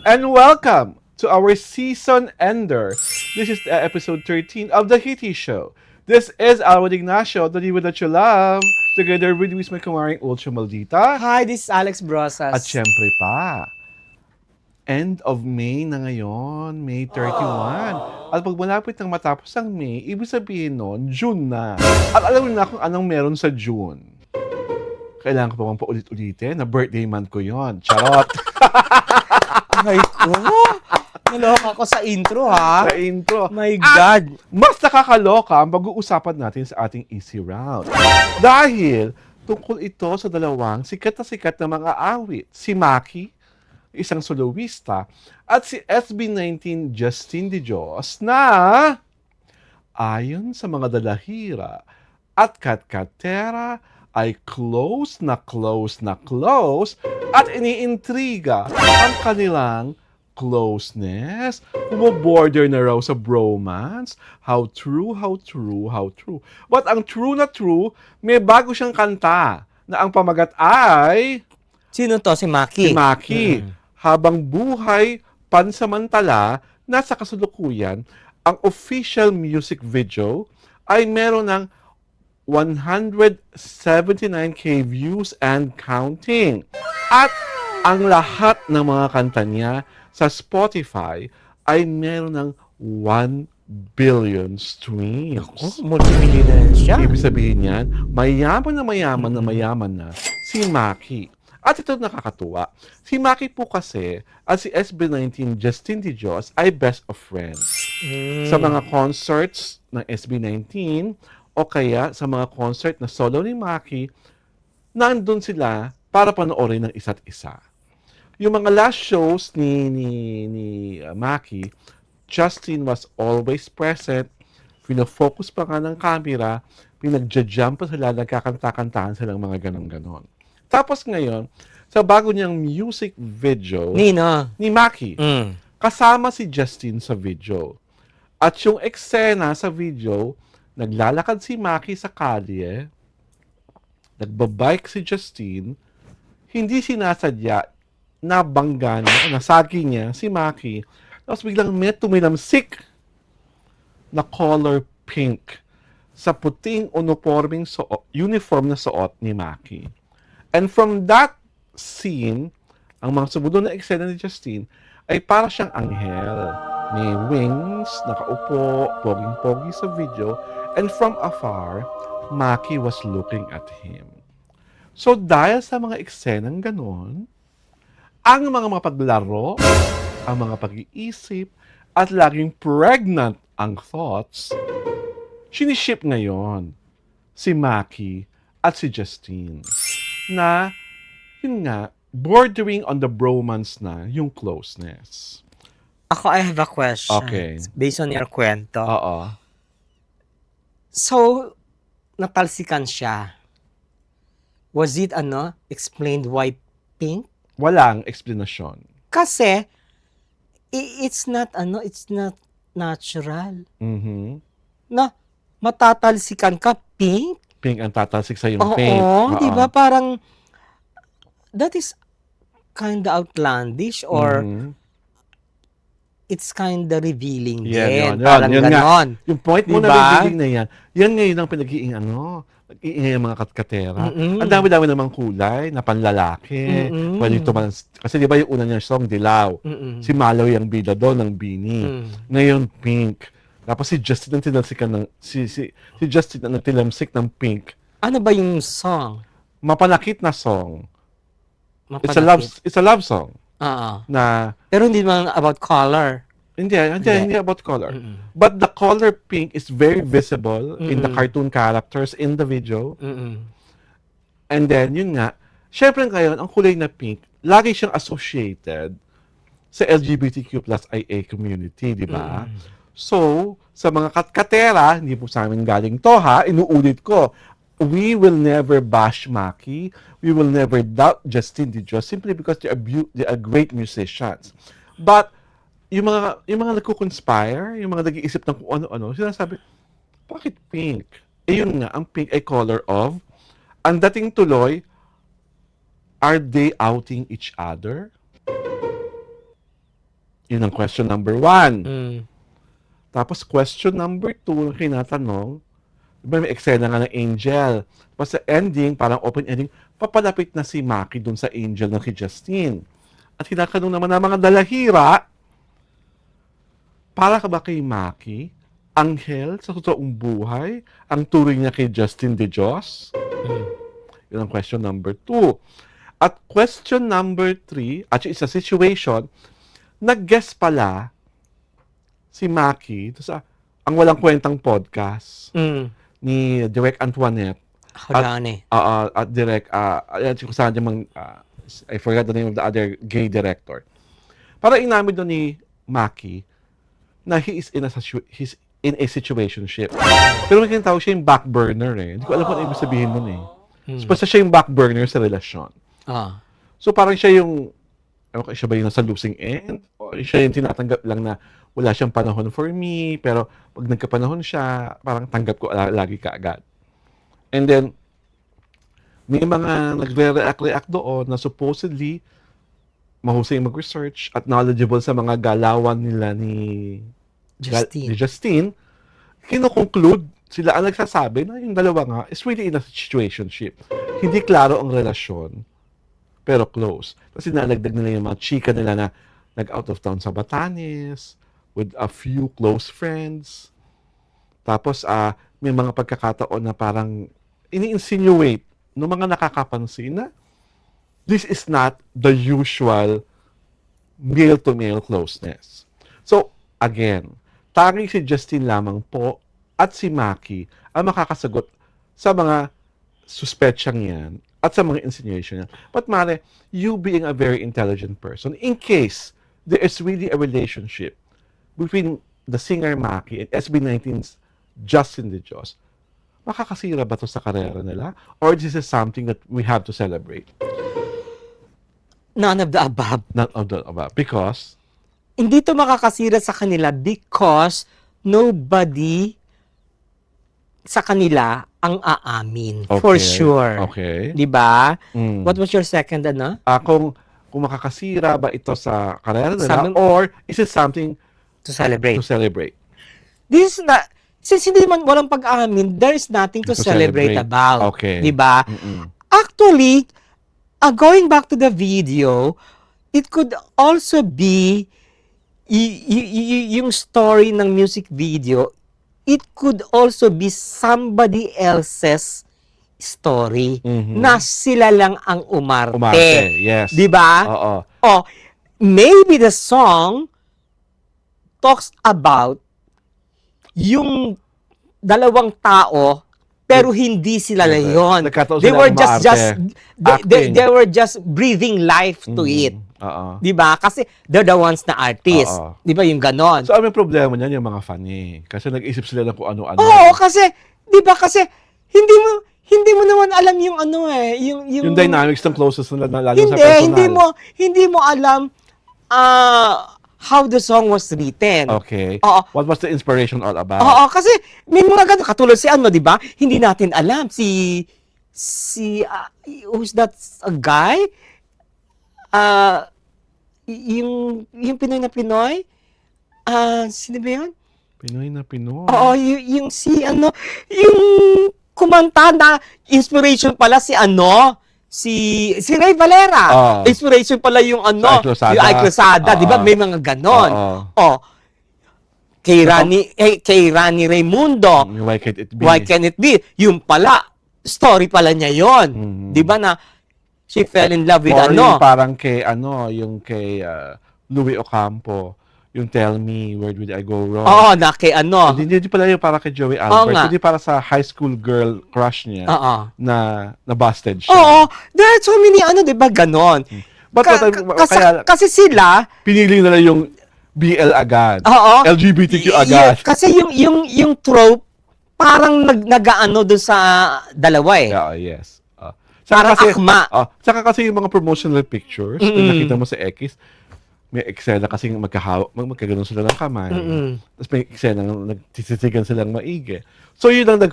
and welcome to our season ender. This is episode 13 of The Hitty Show. This is Alwad Ignacio, the diva that you love, together with Luis Macawaring Ultra Maldita, Hi, this is Alex at Brosas. syempre pa, end of May na ngayon, May 31. At pag malapit ng matapos ang May, ibig sabihin nun, June na. At alam niyo na kung anong meron sa June. Kailangan ko pa bang paulit-ulitin na birthday month ko yon. Charot! Ay, naloka ako sa intro, ha? Sa intro. My God. Mas nakakaloka ang pag-uusapan natin sa ating Easy Round. Dahil tungkol ito sa dalawang sikat na mga awit. Si Maki, isang soloista, at si SB19 Justin De Dios na ayon sa mga dalahira at katkatera ay close at iniintriga ang kanilang closeness. Bumoborder na raw sa bromance. How true. But ang true na true, may bago siyang kanta na ang pamagat ay Sino to? Si Maki. si Maki. Habang buhay pansamantala, nasa kasalukuyan, ang official music video ay meron ng 179k views and counting. At ang lahat ng mga kanta niya sa Spotify ay meron ng 1 billion streams. Multimillionaire siya. Ibig sabihin yan, mayaman na si Maki. At ito nakakatuwa. Si Maki po kasi at si SB19 Justin De Dios ay best of friends. Sa mga concerts ng SB19 o kaya sa mga concert na solo ni Maki, nandun sila para panoorin ng isa't isa. Yung mga last shows ni Maki, Justin was always present, pinafocus pa nga ng camera, pinagja-jump pa sila, nagkakanta-kantahan silang mga ganon-ganon. Tapos ngayon, sa bago niyang music video Nino. ni Maki, kasama si Justin sa video. At yung eksena sa video, naglalakad si Maki sa kalye, nagbabike si Justin, hindi sinasadya, nabangga niya, nasagi niya si Maki, tapos biglang may tumilamsik na color pink sa puting uniform na suot ni Maki. And from that scene, ang mga sumunod na eksena ni Justin ay para siyang anghel. May wings, nakaupo, poging-pogi sa video, and from afar, Maki was looking at him. So dahil sa mga eksenang ganon, ang mga mapaglaro, ang mga pag-iisip, at laging pregnant ang thoughts, siniship ngayon si Maki at si Justine na, yun nga, bordering on the bromance na yung closeness. Ako, I have a question. Okay. Based on your kwento. Oo. So, natalsikan siya. Was it, explained why pink? Walang explanation. Kasi, it's not natural. Mhm. Na, matatalsikan ka, pink? Pink ang tatalsik sa yung Oo, paint. di ba? Parang, that is kinda outlandish or Mhm. it's kinda revealing Yan, din. Parang yun nga. ganon. Yung point mo Diba? na revealing na yan ngayon ang nag-iingay ang mga katkatera. Ang dami-dami namang kulay na panlalaki. Pwede kasi di ba yung una niyang song, Dilaw. Si Malaw yung bida doon ng Bini. Ngayon, Pink. Tapos si Justin ang tinalsikan ng, si Justin ang tilamsik ng Pink. Ano ba yung song? Mapanakit na song. Mapanakit. It's a love song. Oo. Na, Pero hindi naman about color. hindi about color. But the color pink is very visible in the cartoon characters in the video. And then, yun nga, syempre ngayon, ang kulay na pink, lagi siyang associated sa LGBTQ plus IA community, di ba? So, sa mga katkatera, hindi po sa amin galing to ha, inuulit ko, we will never bash Maki, we will never doubt Justin De Dios simply because they are great musicians. But, yung mga nagko-conspire, yung mga nag-iisip ng kung ano-ano, sinasabi, bakit pink? Eh yun nga, ang pink ay color of, ang dating tuloy, are they outing each other? Yun ang question number 1. Mm. Tapos question number 2, ang kinatanong, diba may eksena nga ng angel. Tapos sa ending, parang open ending, papalapit na si Maki dun sa angel ng kay Justine. At hinatanong naman ng mga dalahira, para ka ba kay Maki? Anghel sa totoong buhay? Ang turing niya kay Justin de Dios? Yun ang question number 2. At question number 3, actually, sa situation, nag-guest pala si Maki sa ang walang kwentang podcast Mm. ni Direk Antoinette Hagane. at Direk ayan kung saan yung I forgot the name of the other gay director. Para inamin doon ni Maki na he's in a situationship. Pero may kinatawag siya yung back burner eh. Hindi ko alam kung ano ibig sabihin nun eh. So, basta siya yung back burner sa relasyon. Ah. So parang siya yung, ewan ko, siya ba yung nasa losing end? O siya yung tinatanggap lang na wala siyang panahon for me, pero pag nagkapanahon siya, parang tanggap ko lagi kaagad. And then, may mga nagre-react doon na supposedly mahusay mag-research at knowledgeable sa mga galawan nila ni Justine. Kino-conclude, sila ang nagsasabi na yung dalawa nga is really in a situationship. Hindi klaro ang relasyon, pero close. Kasi nalagdag nila yung mga chika nila na nag-out of town sa Batanes, with a few close friends. Tapos, may mga pagkakataon na parang ini-insinuate ng mga nakakapansin na this is not the usual male-to-male closeness. So, again, tanging si Justine lamang po at si Maki ang makakasagot sa mga suspetsyang yan at sa mga insinuation yan. But Mare, you being a very intelligent person, in case there is really a relationship between the singer Maki and SB19's Justin de Dios, makakasira ba to sa karera nila? Or this is something that we have to celebrate? None of the above. Not of the above. Because? Hindi to makakasira sa kanila because nobody sa kanila ang aamin. For sure. Okay. Di ba? Mm. What was your second, ano? Kung makakasira ba ito sa karera nila, Sabi- or is it something To celebrate. to celebrate? This is not, since hindi man walang pag-aamin, there is nothing to, To celebrate celebrate. about. Okay. Di ba? Mm-mm. Actually, going back to the video, it could also be yung story ng music video, it could also be somebody else's story na sila lang ang umarte. Umarte, yes. Di ba? Oo. Oh, maybe the song talks about yung dalawang tao pero hindi sila Okay. yon. Nagkataon They sila were umaarte. they were just breathing life to it. Oo. 'Di ba? Kasi they're the ones na artist. Oo. 'Di ba yung ganon? So, ano yung problema niyan? Yung mga fan eh. Kasi nag-isip sila ng kung ano-ano. Oo, kasi 'di ba kasi hindi mo naman alam yung ano eh, Yung dynamics ng closest nila, lalo sa hindi, personal. hindi mo alam how the song was written. Okay. Oo. What was the inspiration all about? Oo, kasi may mga ganun, katulad si ano, di ba? Hindi natin alam, who's that a guy? Yung Pinoy na Pinoy? Sino ba yun? Pinoy na Pinoy. Oo, yung si ano, yung kumanta na inspiration pala si ano, si Ray Valera. Inspiration pala yung ano, Sa Ay Cruzada. yung Ay Cruzada, di ba? May mga ganon. Oh. Kay Rani Raimundo. Why can't it be? Why can it be? Yung pala, story pala niya yon. Di ba na she fell in love with Or ano? yung parang kay yung kay Louie Ocampo, yung Tell Me Where Did I Go Wrong. Oo, na kay ano. Hindi pala yung para kay Joey Oo Albert. nga. Hindi para sa high school girl crush niya Oo. na busted siya. Oo, there are so many ano, di ba, ganon. But kaya Kasi sila, pinili nila yung BL agad. oo, LGBTQ agad. kasi yung trope, parang nag-ano doon sa dalawa eh. Yeah, yes. Parang akma. Saka kasi yung mga promotional pictures, na nakita mo sa X, may eksena kasi magkaganon sila ng kamay. Tapos may eksena nagtititigan silang maigi. So yun ang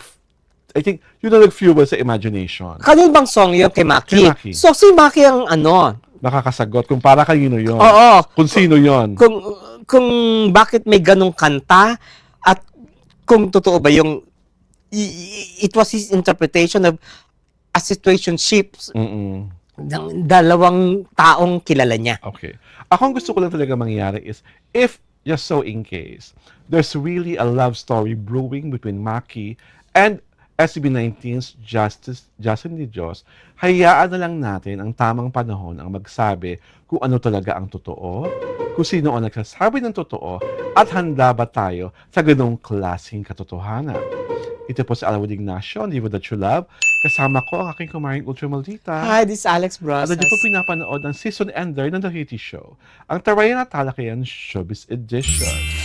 I think yun ang nag-fuel sa imagination. Kanil bang song yun kay Maki? Kay Maki. So si Maki ang ano, makakasagot kung para kanino yon. Oo. Kung sino yon. Kung bakit may ganong kanta at kung totoo ba yung it was his interpretation of a situationship Mm-mm. ng dalawang taong kilala niya. Okay. Ako ang gusto ko lang talaga mangyari is, if just so in case, there's really a love story brewing between Maki and SB19's Justin De Dios, hayaan na lang natin ang tamang panahon ang magsabi kung ano talaga ang totoo, kung sino ang nagsasabi ng totoo, at handa ba tayo sa ganong klaseng katotohanan. Ito po si Alwin Ignacio, Live That You Love. Kasama ko ang aking kumaring Ultra Maldita. Hi, this is Alex At Brosas. hindi po pinapanood ang season ender ng The Haiti Show, ang Tarayan at Talakayan Showbiz Edition.